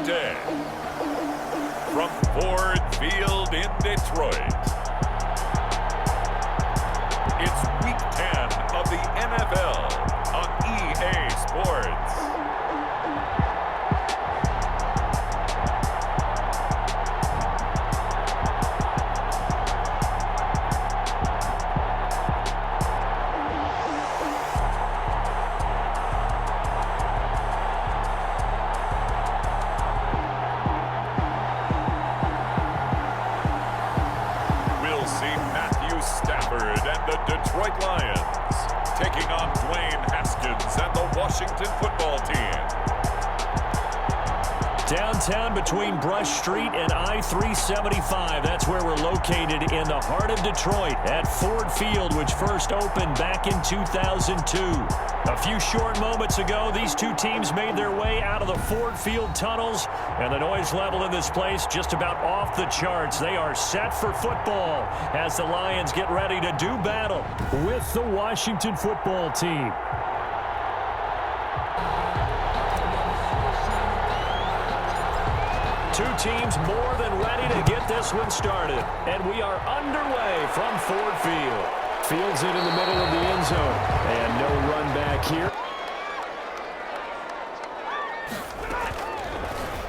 day. From Ford Field in Detroit, it's Week 10 of the NFL on EA Sports. Detroit Lions taking on Dwayne Haskins and the Washington football team. Downtown between Brush Street and I-375. That's where we're located in the heart of Detroit at Ford Field, which first opened back in 2002. A few short moments ago, these two teams made their way out of the Ford Field tunnels, and the noise level in this place just about off the charts. They are set for football as the Lions get ready to do battle with the Washington football team. Two teams more than ready to get this one started. And we are underway from Ford Field. Fields it in the middle of the end zone. And no run back here.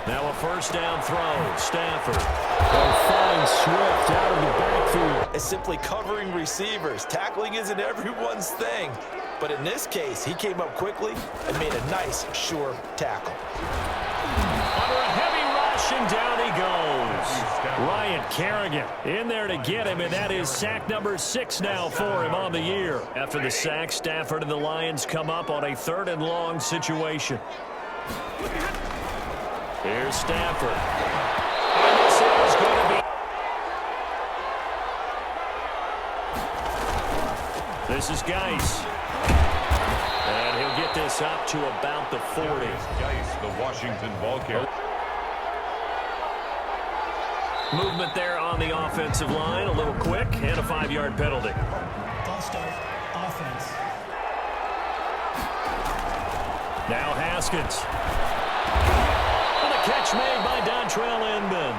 Now a first down throw. Stafford. They'll find Swift out of the backfield. It's simply covering receivers. Tackling isn't everyone's thing. But in this case, he came up quickly and made a nice, sure tackle. Under a heavy rush, and down he goes. Ryan Kerrigan in there to get him, and that is sack number 6 now for him on the year. After the sack, Stafford and the Lions come up on a 3rd and long situation. Here's Stafford. And this is going to be... This is Geis. And he'll get this up to about the 40. Geis, the Washington ball carrier. Movement there on the offensive line, a little quick, and a 5-yard penalty. False start, offense. Now Haskins. And a catch made by Dontrell Inman.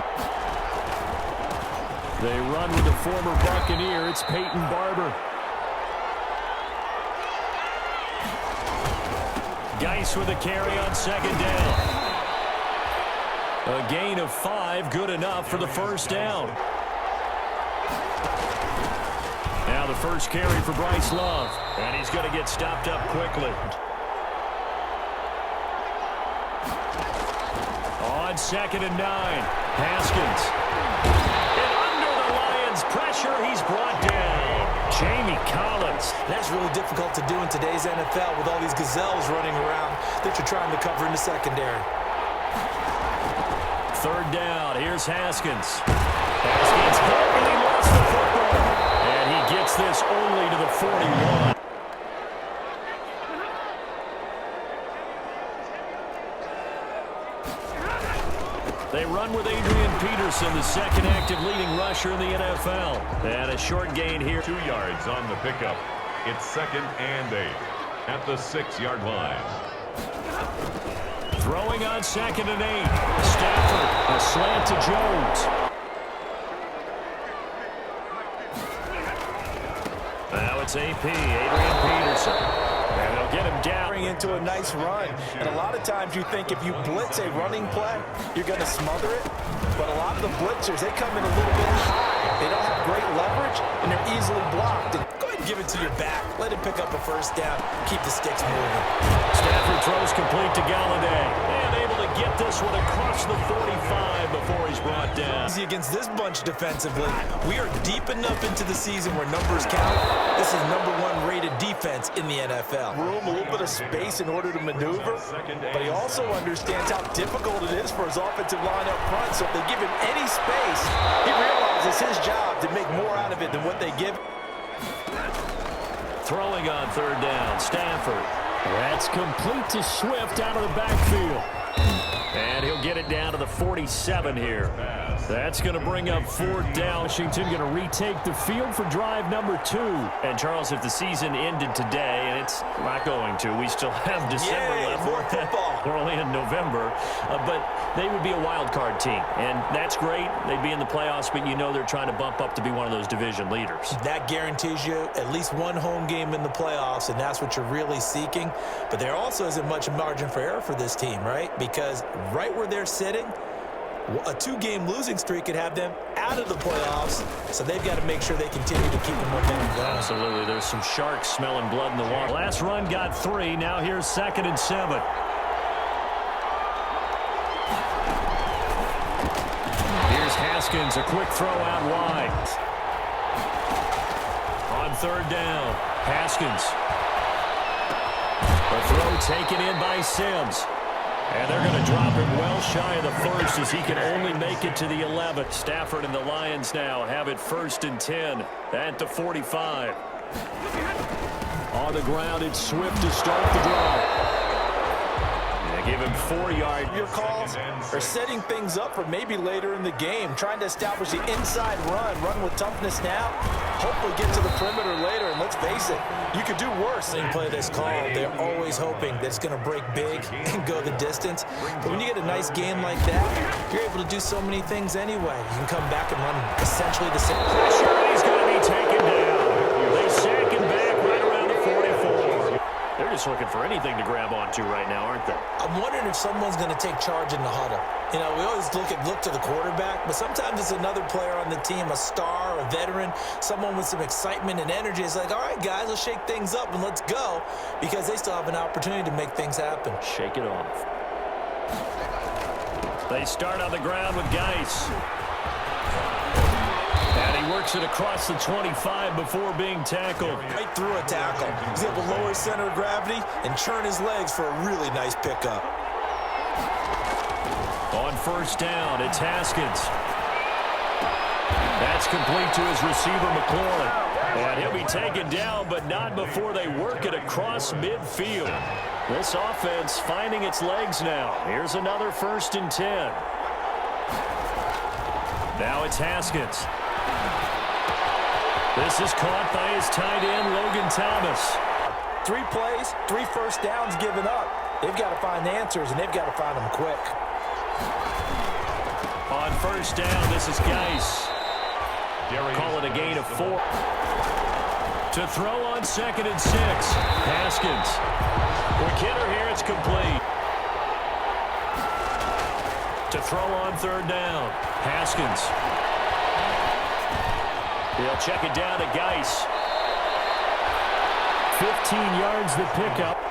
They run with the former Buccaneer. It's Peyton Barber. Geis with a carry on 2nd down. A gain of 5, good enough for the first down. Now the first carry for Bryce Love, and he's going to get stopped up quickly. On 2nd and 9, Haskins. And under the Lions' pressure, he's brought down. Jamie Collins. That's really difficult to do in today's NFL with all these gazelles running around that you're trying to cover in the secondary. 3rd down. Here's Haskins. Haskins hit, and he lost the football. And he gets this only to the 41. They run with Adrian Peterson, the 2nd active leading rusher in the NFL. And a short gain here. 2 yards on the pickup. It's 2nd and 8 at the 6-yard line. Throwing on 2nd and 8. Stafford, a slant to Jones. Now it's AP, Adrian Peterson. And they'll get him down. Into a nice run. And a lot of times you think if you blitz a running play, you're going to smother it. But a lot of the blitzers, they come in a little bit high. They don't have great leverage, and they're easily blocked. And go ahead and give it to your back. Let him pick up a first down. Keep the sticks moving. Stafford throws complete to Galladay. And able to get this one across the 45 before he's brought down. Easy against this bunch defensively. We are deep enough into the season where numbers count. This is #1 rated defense in the NFL. Room, a little bit of space in order to maneuver, but he also understands how difficult it is for his offensive line up front. So if they give him any space, he realizes his job to make more out of it than what they give. Throwing on 3rd down, Stafford. That's complete to Swift out of the backfield. And he'll get it down to the 47 here. That's going to bring up 4th down. Washington going to retake the field for drive number 2. And, Charles, if the season ended today, and it's not going to, we still have December left. More football. We're only in November, but they would be a wild card team, and that's great. They'd be in the playoffs, but you know they're trying to bump up to be one of those division leaders. That guarantees you at least one home game in the playoffs, and that's what you're really seeking. But there also isn't much margin for error for this team, right? Because right where they're sitting, a two-game losing streak could have them out of the playoffs, so they've got to make sure they continue to keep the momentum going. Absolutely. There's some sharks smelling blood in the water. Last run got 3. Now here's 2nd and 7. Here's Haskins, a quick throw out wide. On 3rd down, Haskins. A throw taken in by Sims. And they're going to drop him well shy of the 1st as he can only make it to the 11th. Stafford and the Lions now have it 1st and 10 at the 45. On the ground, it's Swift to start the drive. They give him 4 yards. Your calls are setting things up for maybe later in the game, trying to establish the inside run with toughness now, hopefully get to the perimeter later, and let's face it, you could do worse than play this call. They're always hoping that it's going to break big and go the distance. But when you get a nice game like that, you're able to do so many things anyway. You can come back and run essentially the same. Pressure, he's going to be taken down. They sack him back right around the 44. They're just looking for anything to grab onto right now, aren't they? I'm wondering if someone's going to take charge in the huddle. You know, we always look to the quarterback, but sometimes it's another player on the team, a star, a veteran, someone with some excitement and energy. It's like, all right, guys, let's shake things up and let's go, because they still have an opportunity to make things happen. Shake it off. They start on the ground with Geis. And he works it across the 25 before being tackled. Right through a tackle. He's able to lower his center of gravity and churn his legs for a really nice pickup. On 1st down, it's Haskins. That's complete to his receiver, McLaurin. And he'll be taken down, but not before they work it across midfield. This offense finding its legs now. Here's another 1st and 10. Now it's Haskins. This is caught by his tight end, Logan Thomas. 3 plays, 3 first downs given up. They've got to find answers, and they've got to find them quick. On 1st down, this is Geis. Call it a gain of 4. To throw on 2nd and 6, Haskins. Quick hitter here, it's complete. To throw on 3rd down, Haskins. He'll check it down to Geis. 15 yards the pickup.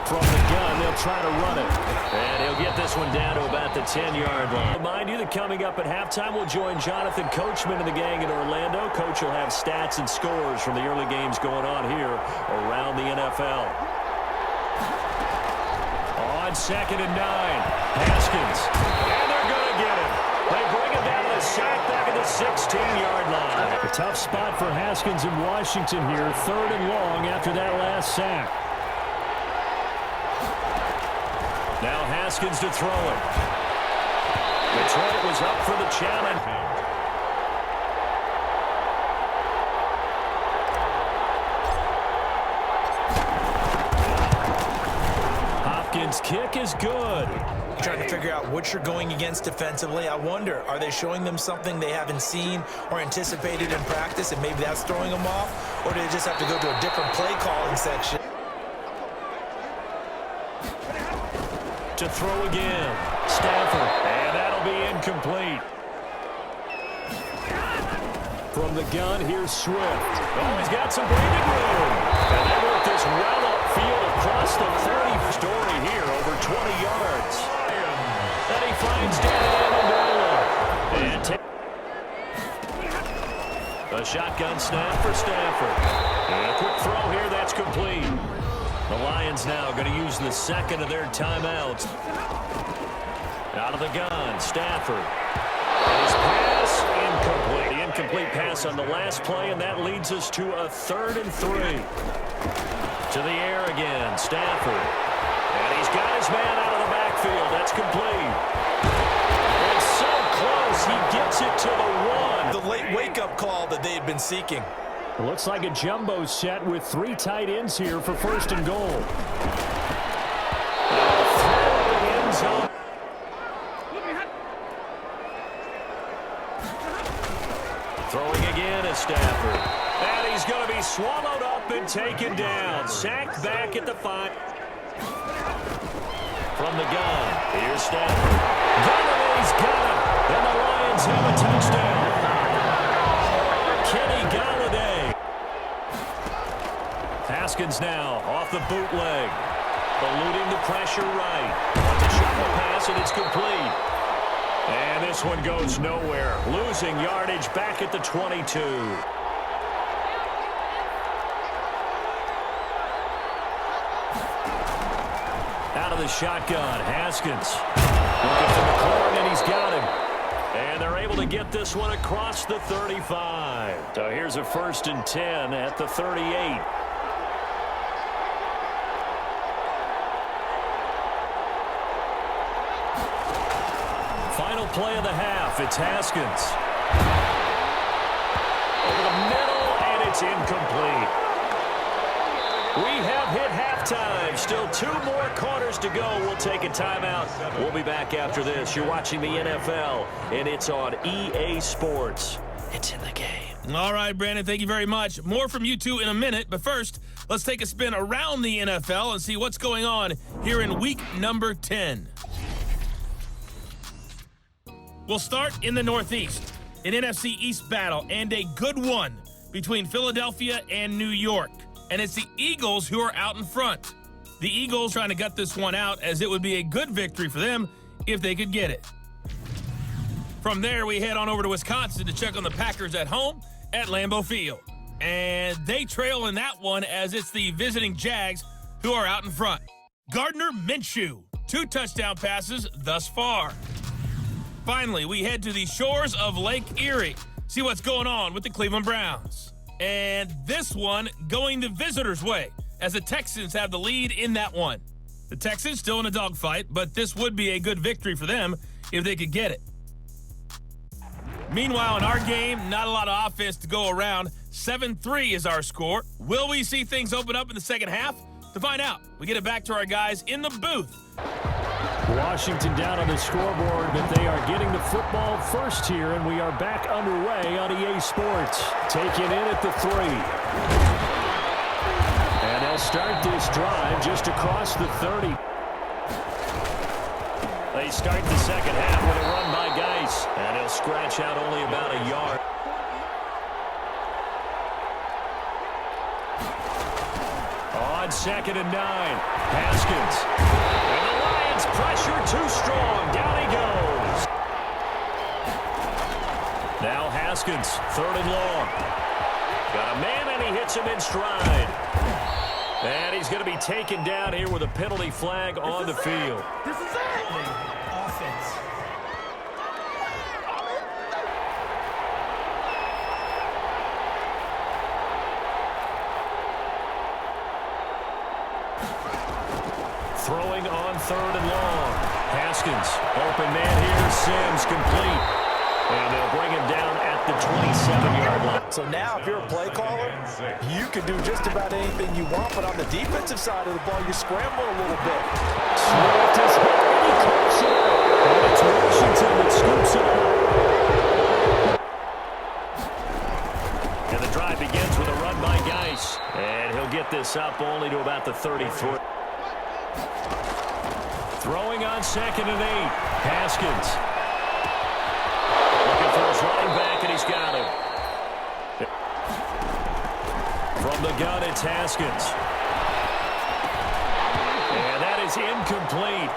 From the gun, they'll try to run it. And he'll get this one down to about the 10-yard line. Remind you that coming up at halftime, we'll join Jonathan Coachman and the gang in Orlando. Coach will have stats and scores from the early games going on here around the NFL. On 2nd and 9, Haskins. And they're going to get him. They bring it down to the sack back at the 16-yard line. A tough spot for Haskins in Washington here. 3rd and long after that last sack. Now Haskins to throw it. Detroit was up for the challenge. Hopkins' kick is good. Trying to figure out what you're going against defensively. I wonder, are they showing them something they haven't seen or anticipated in practice, and maybe that's throwing them off? Or do they just have to go to a different play calling section? To throw again, Stafford, and that'll be incomplete. From the gun, here's Swift. Oh, he's got some breathing room. And they work this well upfield across the 30 story here, over 20 yards. And he finds Danny Amendola. And a shotgun snap for Stafford. And a quick throw here, that's complete. The Lions now going to use the 2nd of their timeouts. Out of the gun, Stafford. His pass incomplete. The incomplete pass on the last play, and that leads us to a 3rd and 3. To the air again, Stafford. And he's got his man out of the backfield. That's complete. It's so close, he gets it to the 1. The late wake-up call that they had been seeking. It looks like a jumbo set with 3 tight ends here for 1st and goal. He's swallowed up and taken down. Sacked back at the 5. From the gun, here's Stafford. Galladay's got him. And the Lions have a touchdown. Kenny Galladay. Haskins now off the bootleg. Eluding the pressure right. On the shovel pass, and it's complete. And this one goes nowhere. Losing yardage back at the 22. Out of the shotgun, Haskins. Looking for McLaurin, and he's got him. And they're able to get this one across the 35. So here's a 1st and 10 at the 38. Final play of the half. It's Haskins. Over the middle, and it's incomplete. We have hit halftime. Still 2 more quarters to go. We'll take a timeout. We'll be back after this. You're watching the NFL, and it's on EA Sports. It's in the game. All right, Brandon, thank you very much. More from you two in a minute, but first, let's take a spin around the NFL and see what's going on here in week number 10. We'll start in the Northeast, an NFC East battle, and a good one between Philadelphia and New York. And it's the Eagles who are out in front. The Eagles trying to gut this one out, as it would be a good victory for them if they could get it. From there, we head on over to Wisconsin to check on the Packers at home at Lambeau Field. And they trail in that one, as it's the visiting Jags who are out in front. Gardner Minshew, 2 touchdown passes thus far. Finally, we head to the shores of Lake Erie, see what's going on with the Cleveland Browns. And this one going the visitors' way, as the Texans have the lead in that one. The Texans still in a dogfight, but this would be a good victory for them if they could get it. Meanwhile, in our game, not a lot of offense to go around. 7-3 is our score. Will we see things open up in the second half? To find out, we get it back to our guys in the booth. Washington down on the scoreboard, but they are getting the football first here, and we are back underway on EA Sports. Taken in at the 3. And they'll start this drive just across the 30. They start the second half with a run by Geis, and he'll scratch out only about a yard. On 2nd and 9, Haskins. And the Lions pressure too strong. Down he goes. Now Haskins, 3rd and long. Got a man, and he hits him in stride. And he's going to be taken down here with a penalty flag on the field. This is it. Offense. Throwing on 3rd and long. Haskins, open man here, Sims, complete. And they'll bring him down at the 27-yard line. So now, if you're a play caller, you can do just about anything you want, but on the defensive side of the ball, you scramble a little bit. Swift is hit, and he clips it. And it's Washington that scoops it up. And the drive begins with a run by Geis. And he'll get this up only to about the 33. Throwing on 2nd and 8. Haskins. Looking for his running back, and he's got him. From the gun, it's Haskins. And that is incomplete.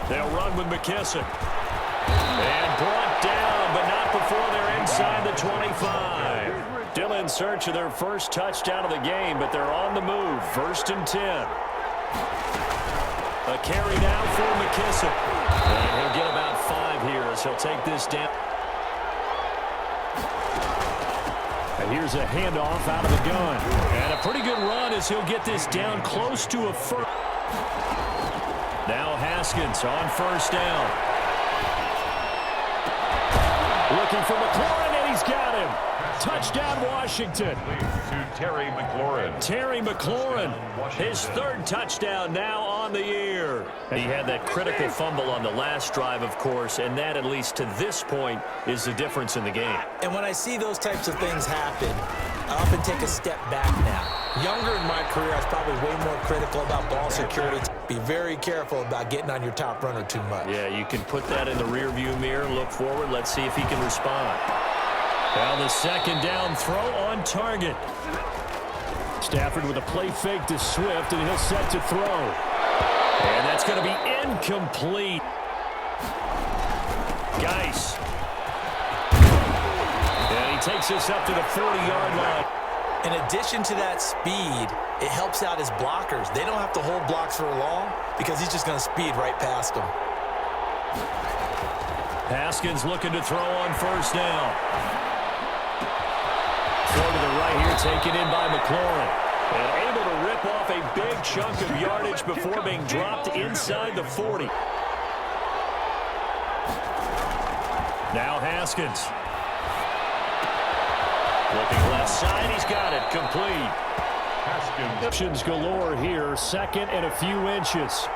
They'll run with McKissick. And brought down, but not before they're inside the 25. Still in search of their first touchdown of the game, but they're on the move. 1st and 10. A carry now for McKissick. And he'll get about 5 here as he'll take this down. And here's a handoff out of the gun. And a pretty good run as he'll get this down close to a first. Now Haskins on 1st down. Looking for McLaurin, and he's He's got him. Touchdown, Washington. To Terry McLaurin. Terry McLaurin, his third touchdown now on the year. He had that critical fumble on the last drive, of course, and that, at least to this point, is the difference in the game. And when I see those types of things happen, I often take a step back now. Younger in my career, I was probably way more critical about ball security. Be very careful about getting on your top runner too much. Yeah, you can put that in the rearview mirror, look forward. Let's see if he can respond. Now the second down throw on target. Stafford with a play fake to Swift, and he'll set to throw. And that's going to be incomplete. Geis. And he takes us up to the 40-yard line. In addition to that speed, it helps out his blockers. They don't have to hold blocks for long because he's just going to speed right past them. Haskins looking to throw on first down. Throw to the right here, taken in by McLaurin. And able to rip off a big chunk of yardage before being dropped inside the 40. Now Haskins. Looking left side, he's got it, complete. Haskins. Options galore here, second and a few inches.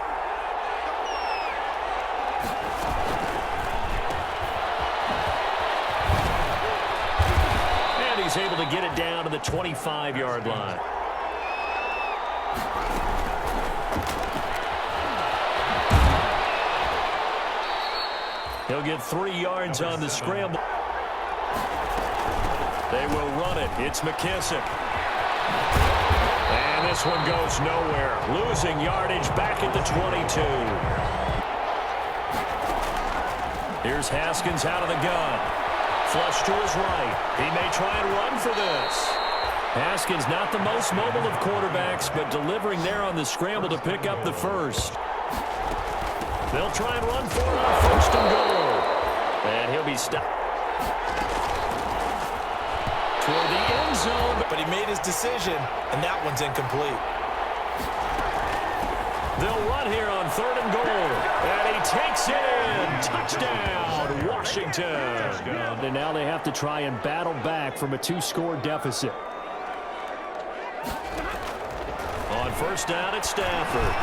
And he's able to get it down to the 25-yard line. He'll get 3 yards on the scramble. They will run it. It's McKissick. And this one goes nowhere. Losing yardage back at the 22. Here's Haskins out of the gun. Flush to his right. He may try and run for this. Haskins not the most mobile of quarterbacks, but delivering there on the scramble to pick up the first. They'll try and run for it on first and goal. And he'll be stopped. Toward the end zone. But he made his decision, and that one's incomplete. They'll run here on third and goal. And he takes it in. Touchdown, Washington. And now they have to try and battle back from a 2-score deficit. On first down, it's Stafford.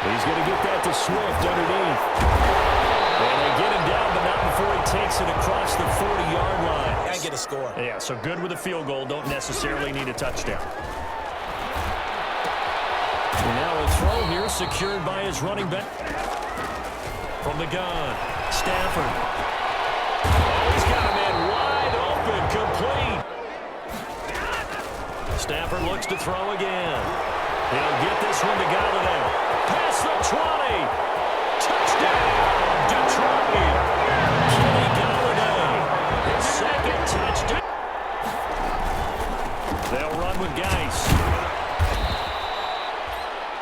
He's going to get that to Swift underneath. And they get him down, but not before he takes it across the 40-yard line. And get a score. Yeah, so good with a field goal. Don't necessarily need a touchdown. And now a throw here secured by his running back. From the gun, Stafford. Oh, he's got a man wide open, complete. Stafford looks to throw again. He'll get this one to Galladay. Past the 20. Touchdown, Detroit. Kenny Galladay. His second touchdown. They'll run with Geis.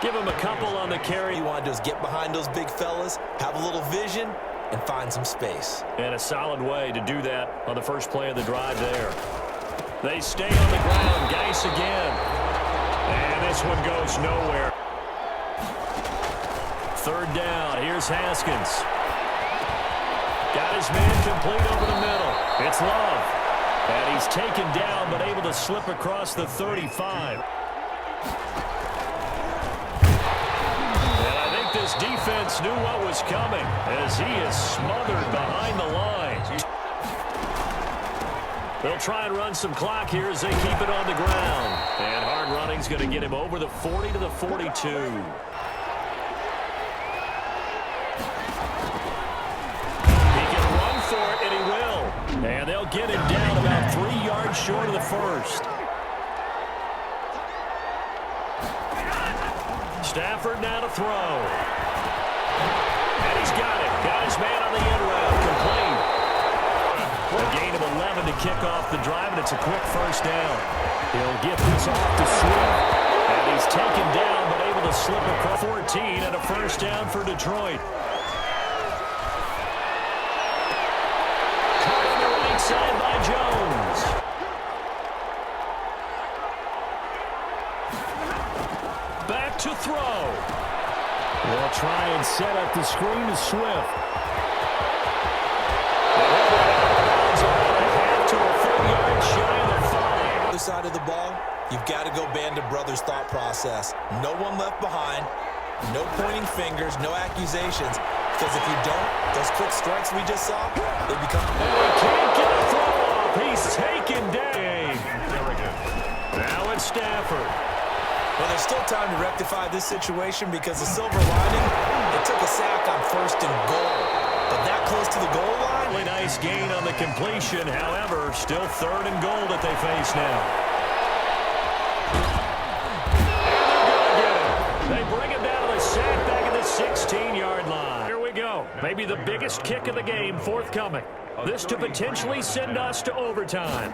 Give him a couple on the carry. You want to do is get behind those big fellas, have a little vision, and find some space. And a solid way to do that on the first play of the drive there. They stay on the ground. Geis again. And this one goes nowhere. Third down. Here's Haskins. Got his man complete over the middle. It's Love. And he's taken down but able to slip across the 35. And I think this defense knew what was coming as he is smothered behind the line. They'll try and run some clock here as they keep it on the ground. And hard running's going to get him over the 40 to the 42. He can run for it, and he will. And they'll get him down about 3 yards short of the first. Stafford now to throw. And he's got it. Got his man on the end route. Complete. A gain of 11 to kick off the drive, and it's a quick first down. He'll get this off to Swift. And he's taken down, but able to slip across 14 and a first down for Detroit. Caught on the right side by Jones. Back to throw. They'll try and set up the screen to Swift. To a 40 side of the ball, you've got to go band of brothers thought process. No one left behind, no pointing fingers, no accusations. Because if you don't, those quick strikes we just saw, they become... And he can't get a throw off. He's taken down. Now it's Stafford. Well, there's still time to rectify this situation because the silver lining, it took a sack on 1st and goal. But that close to the goal line... Really nice gain on the completion. However, still 3rd and goal that they face now. And they're going to get it. They bring him down to the sack back at the 16-yard line. Here we go. Maybe the biggest kick of the game forthcoming. This to potentially send us to overtime.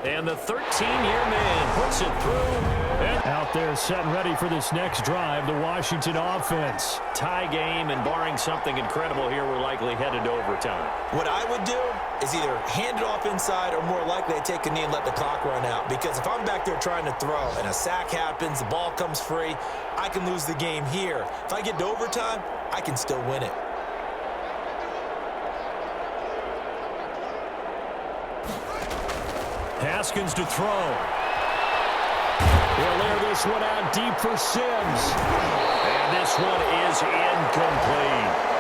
And the 13-year man puts it through. And out there set and ready for this next drive, the Washington offense. Tie game, and barring something incredible here, we're likely headed to overtime. What I would do is either hand it off inside or more likely I'd take a knee and let the clock run out. Because if I'm back there trying to throw and a sack happens, the ball comes free, I can lose the game here. If I get to overtime, I can still win it. Haskins to throw. He'll air this one out deep for Sims. And this one is incomplete.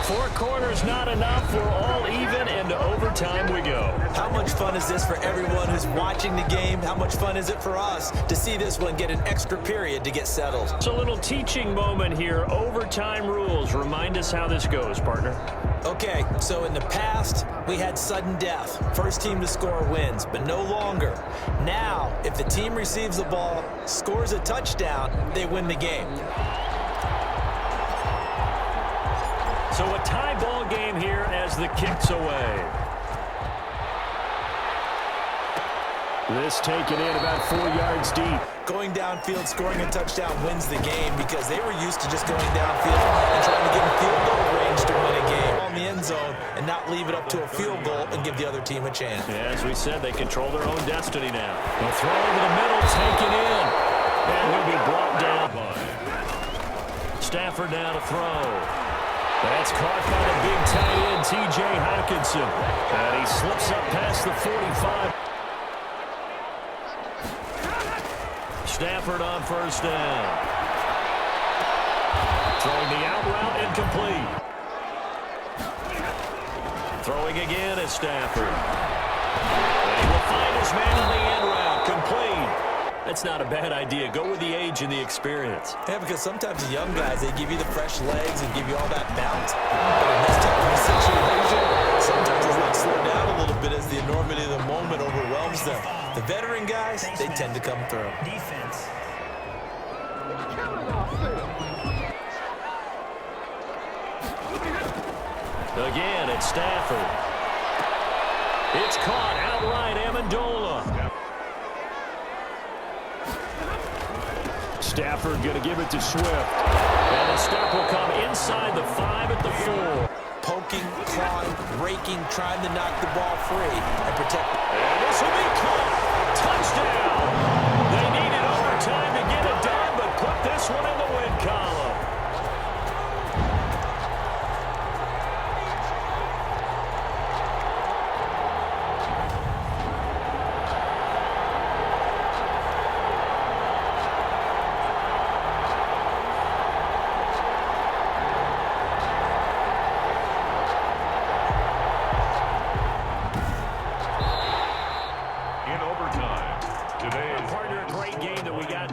4 quarters not enough. We're all even, and to overtime we go. How much fun is this for everyone who's watching the game? How much fun is it for us to see this one get an extra period to get settled? It's a little teaching moment here. Overtime rules. Remind us how this goes, partner. Okay, so in the past, we had sudden death. First team to score wins, but no longer. Now, if the team receives the ball, scores a touchdown, they win the game. So a tie ball game here as the kick's away. This taken in about 4 yards deep. Going downfield, scoring a touchdown wins the game because they were used to just going downfield and trying to get in field goal range to win a game on the end zone and not leave it up to a field goal and give the other team a chance. Yeah, as we said, they control their own destiny now. The throw over the middle, taken in. And he'll be brought down. Stafford now to throw. That's caught by the big tight end, T.J. Hockenson. And he slips up past the 45. Stafford on 1st down. Throwing the out route incomplete. Throwing again is Stafford. And he will find his man on the end route. Complete. That's not a bad idea. Go with the age and the experience. Yeah, because sometimes the young guys, they give you the fresh legs and give you all that bounce. But in this type of situation, sometimes it's like slow down a little bit as the enormity of the moment overwhelms them. The veteran guys, they tend to come through. Defense. Again, it's Stafford. It's caught outright, Amendola. Stafford going to give it to Swift. And the step will come inside the 5 at the 4. Poking, clawing, raking, trying to knock the ball free and protect. And this will be caught. Touchdown. They needed overtime to get it done, but put this one in the win column.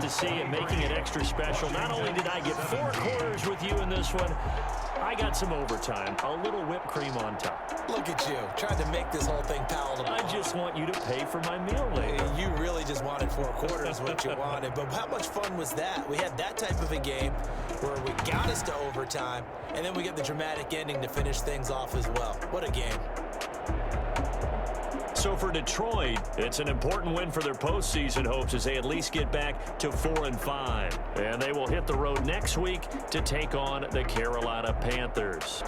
See it, making it extra special. Not only did I get 4 quarters with you in this one, I got some overtime, a little whipped cream on top. Look at you, trying to make this whole thing palatable. I just want you to pay for my meal later. You really just wanted 4 quarters what you wanted, but how much fun was that? We had that type of a game where we got us to overtime, and then we get the dramatic ending to finish things off as well. What a game. So for Detroit, it's an important win for their postseason hopes as they at least get back to 4-5. And they will hit the road next week to take on the Carolina Panthers.